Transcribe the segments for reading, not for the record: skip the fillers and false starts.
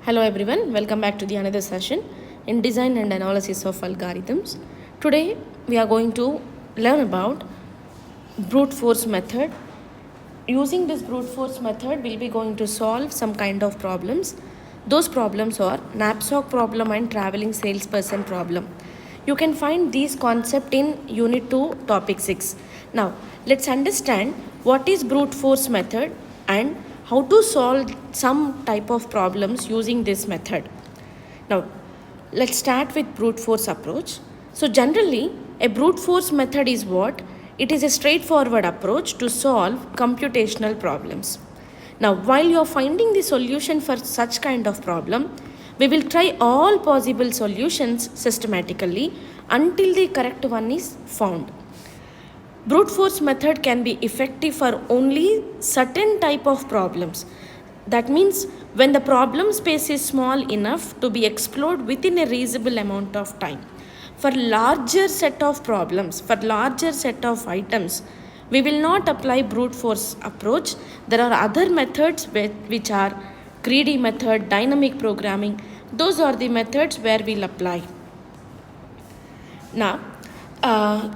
Hello everyone, welcome back to the another session in design and analysis of algorithms. Today we are going to learn about brute force method. Using this brute force method, we'll be going to solve some kind of problems. Those problems are knapsack problem and traveling salesperson problem. You can find these concepts in Unit 2, Topic 6. Now, let's understand what is brute force method and how to solve some type of problems using this method. Now, let's start with brute force approach. So, generally, a brute force method is what? It is a straightforward approach to solve computational problems. Now, while you are finding the solution for such kind of problem, we will try all possible solutions systematically until the correct one is found. Brute force method can be effective for only certain type of problems. That means when the problem space is small enough to be explored within a reasonable amount of time. For larger set of problems, for larger set of items, we will not apply brute force approach. There are other methods which are greedy method, dynamic programming. Those are the methods where we'll apply. Now,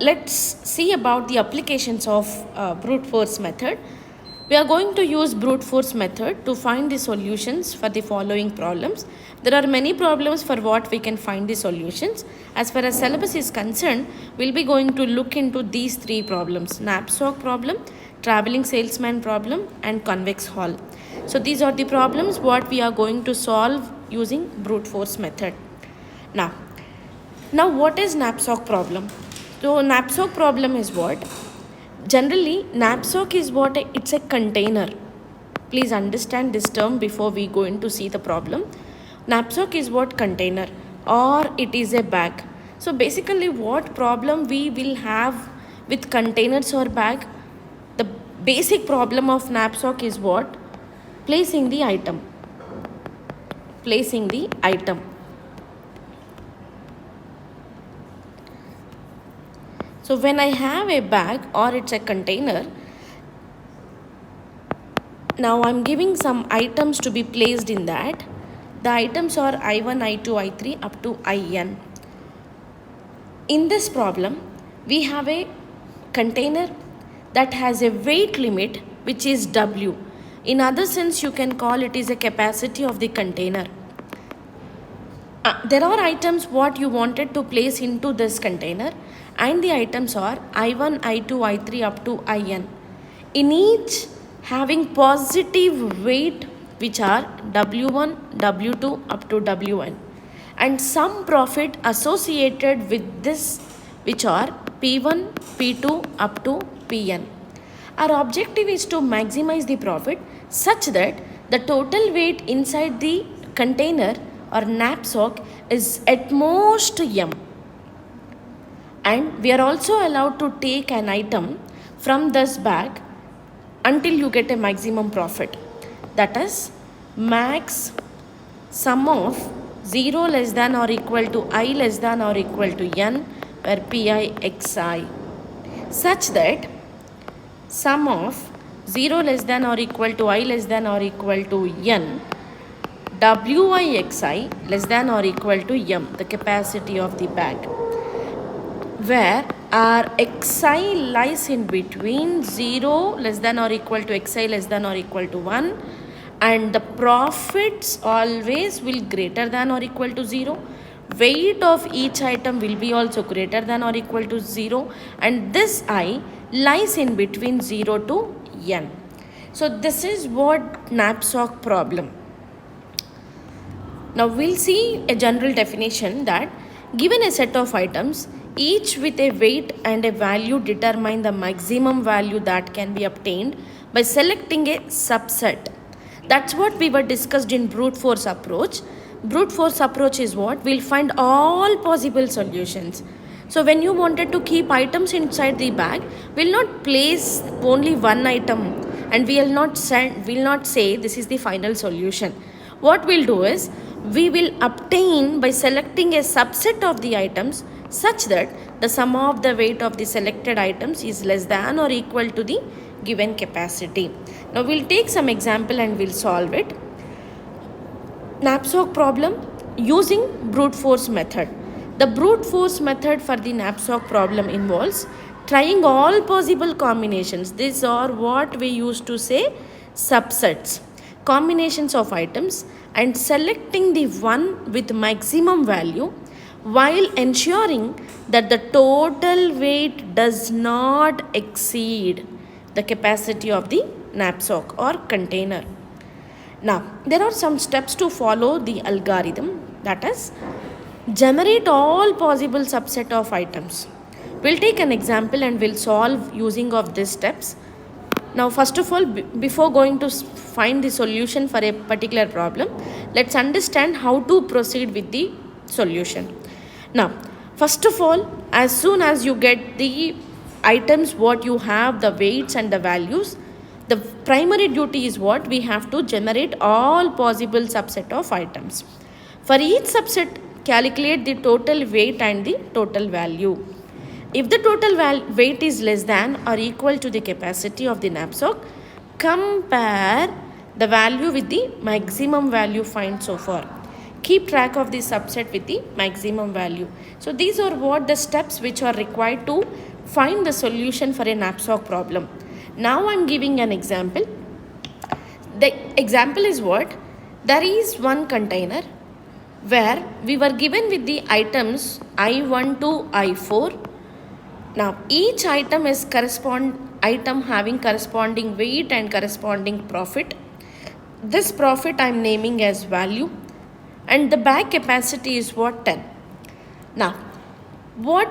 let's see about the applications of brute force method. We are going to use brute force method to find the solutions for the following problems. There are many problems for what we can find the solutions. As far as syllabus is concerned, we'll be going to look into these three problems: knapsack problem, traveling salesman problem, and convex hall. So these are the problems what we are going to solve using brute force method. Now what is knapsack problem? So knapsack problem is what? Generally, knapsack is what? It's a container. Please understand this term before we go into see the problem. Knapsack is what? Container, or it is a bag. So basically what problem we will have with containers or bag? The basic problem of knapsack is what? Placing the item. Placing the item. So when I have a bag or it's a container, now I'm giving some items to be placed in that. The items are I1, I2, I3 up to IN. In this problem, we have a container that has a weight limit which is W. In other sense, you can call it is a capacity of the container. There are items what you wanted to place into this container, and the items are I1, I2, I3 up to IN. In each having positive weight which are W1, W2 up to WN, and some profit associated with this which are P1, P2 up to PN. Our objective is to maximize the profit such that the total weight inside the container or knapsack is at most M. And we are also allowed to take an item from this bag until you get a maximum profit. That is max sum of 0 less than or equal to I less than or equal to N where Pi xi, such that sum of 0 less than or equal to I less than or equal to N Wixi less than or equal to M, the capacity of the bag, where our xi lies in between 0 less than or equal to xi less than or equal to 1, and the profits always will greater than or equal to 0. Weight of each item will be also greater than or equal to 0, and this I lies in between 0 to N. So this is what knapsack problem. Now we'll see a general definition that given a set of items, each with a weight and a value determine the maximum value that can be obtained by selecting a subset. That's what we were discussed in brute force approach. Brute force approach is what? We'll find all possible solutions. So when you wanted to keep items inside the bag, we'll not place only one item and we'll not say this is the final solution. What we'll do is, we will obtain by selecting a subset of the items such that the sum of the weight of the selected items is less than or equal to the given capacity. Now we'll take some example and we'll solve it. knapsack problem using brute force method. The brute force method for the knapsack problem involves trying all possible combinations. These are what we used to say subsets, combinations of items, and selecting the one with maximum value while ensuring that the total weight does not exceed the capacity of the knapsack or container. Now, there are some steps to follow the algorithm, that is, generate all possible subset of items. We'll take an example and we'll solve using of these steps. Now, first of all, before going to find the solution for a particular problem, let's understand how to proceed with the solution. Now, first of all, as soon as you get the items, what you have, the weights and the values, the primary duty is what? We have to generate all possible subset of items. For each subset, calculate the total weight and the total value. If the total weight is less than or equal to the capacity of the knapsack, compare the value with the maximum value found so far. Keep track of the subset with the maximum value. So these are what the steps which are required to find the solution for a knapsack problem. Now I am giving an example. The example is what? There is one container where we were given with the items I1 to I4. Now each item is having corresponding weight and corresponding profit. This profit I am naming as value, and the bag capacity is what? 10. Now what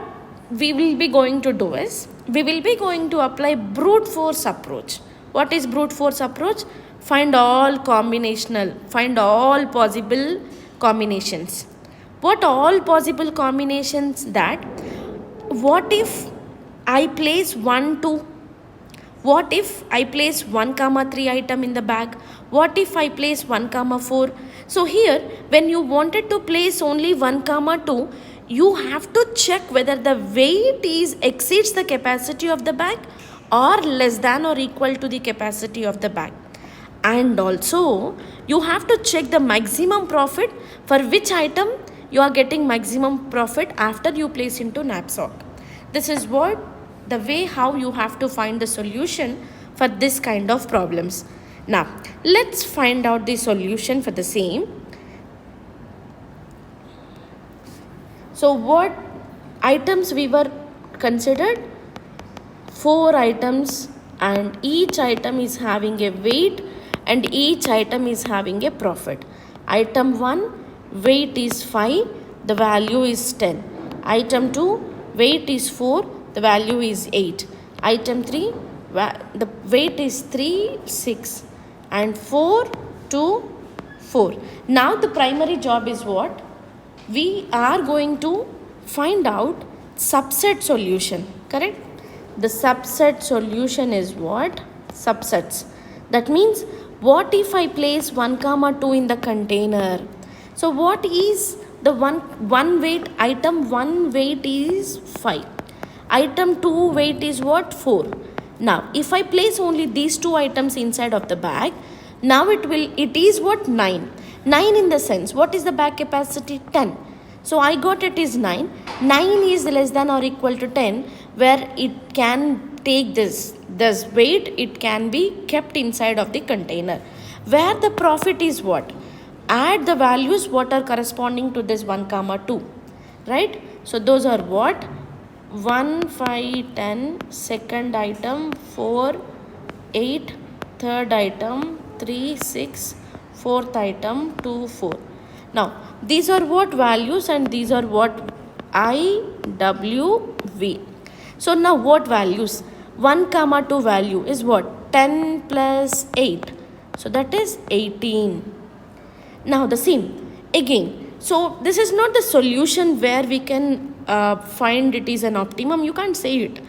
we will be going to do is, we will be going to apply brute force approach. What is brute force approach? Find all possible combinations. What all possible combinations? That what if I place 1, 2? What if I place 1, 3 item in the bag? What if I place 1, 4? So here, when you wanted to place only 1, 2, you have to check whether the weight exceeds the capacity of the bag or less than or equal to the capacity of the bag. And also, you have to check the maximum profit for which item you are getting maximum profit after you place into knapsack. This is what the way how you have to find the solution for this kind of problems. Now, let's find out the solution for the same. So what items we were considered? 4 items, and each item is having a weight and each item is having a profit. Item 1, weight is 5, the value is 10. Item 2, weight is 4, the value is 8. Item 3, the weight is 3, 6, and 4, 2, 4. Now the primary job is what? We are going to find out subset solution, correct? The subset solution is what? Subsets. That means, what if I place 1, 2 in the container? So what is the one weight? Item 1 weight is 5. Item 2 weight is what? 4. Now if I place only these 2 items inside of the bag, now it is what? 9. 9 in the sense, what is the bag capacity? 10. So I got it is 9. 9 is less than or equal to 10, where it can take this weight, it can be kept inside of the container. Where the profit is what? Add the values what are corresponding to this 1, 2. Right? So those are what? 1, 5, 10, second item, 4, 8, third item, 3, 6, fourth item, 2, 4. Now, these are what values and these are what? I, W, V. So now what values? 1, 2 value is what? 10 plus 8. So that is 18. Now the same again. So this is not the solution where we can find it is an optimum. You can't say it,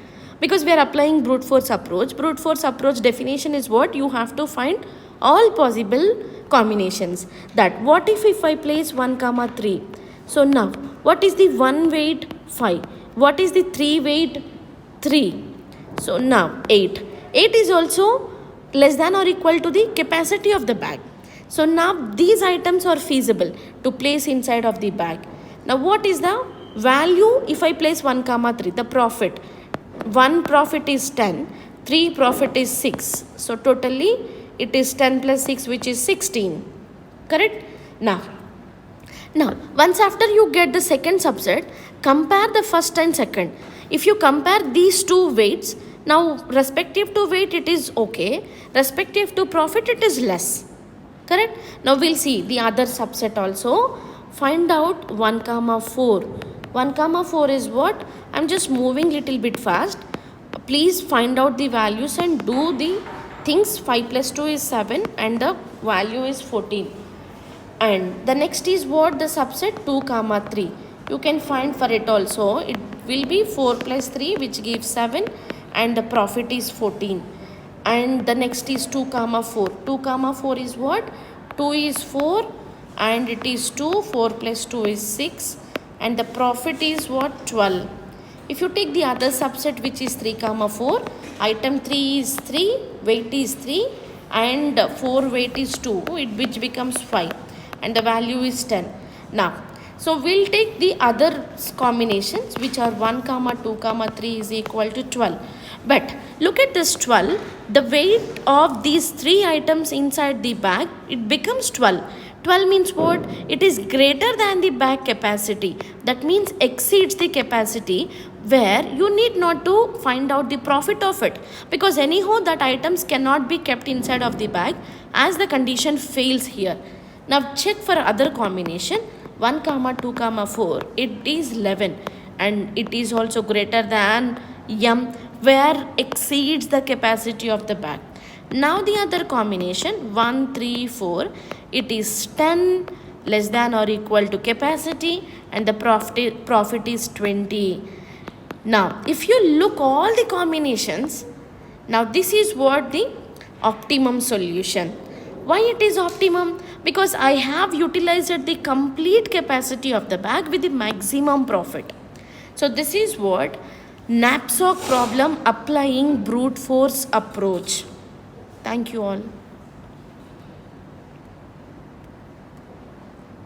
because we are applying brute force approach. Brute force approach definition is what? You have to find all possible combinations. That what if I place 1, 3? So now what is the 1 weight? 5. What is the 3 weight? 3. So now 8. 8 is also less than or equal to the capacity of the bag. So now these items are feasible to place inside of the bag. Now what is the value if I place 1 comma 3, the profit? 1 profit is 10, 3 profit is 6. So totally it is 10 plus 6, which is 16. Correct? Now once after you get the second subset, compare the first and second. If you compare these two weights, now respective to weight it is okay, respective to profit it is less. Correct? Now we'll see the other subset also. Find out 1 comma 4. 1 comma 4 is what? I'm just moving little bit fast. Please find out the values and do the things. 5 plus 2 is 7 and the value is 14. And the next is what? The subset 2 comma 3. You can find for it also. It will be 4 plus 3, which gives 7, and the profit is 14. And the next is 2 comma 4. 2 comma 4 is what? 2 is 4 and it is 2. 4 plus 2 is 6 and the profit is what? 12. If you take the other subset, which is 3 comma 4, item 3 is 3, weight is 3 and 4 weight is 2, which becomes 5 and the value is 10. Now, so we'll take the other combinations, which are 1 comma 2 comma 3 is equal to 12. But look at this 12. The weight of these 3 items inside the bag, it becomes 12. 12 means what? It is greater than the bag capacity. That means exceeds the capacity, where you need not to find out the profit of it, because anyhow that items cannot be kept inside of the bag, as the condition fails here. Now check for other combination. 1 comma 2 comma 4, it is 11 and it is also greater than m, where exceeds the capacity of the bag. Now the other combination 1 3 4, it is 10, less than or equal to capacity, and the profit is 20. Now if you look all the combinations, now this is what the optimum solution. Why it is optimum? Because I have utilized the complete capacity of the bag with the maximum profit. So this is what knapsack problem applying brute force approach. Thank you all.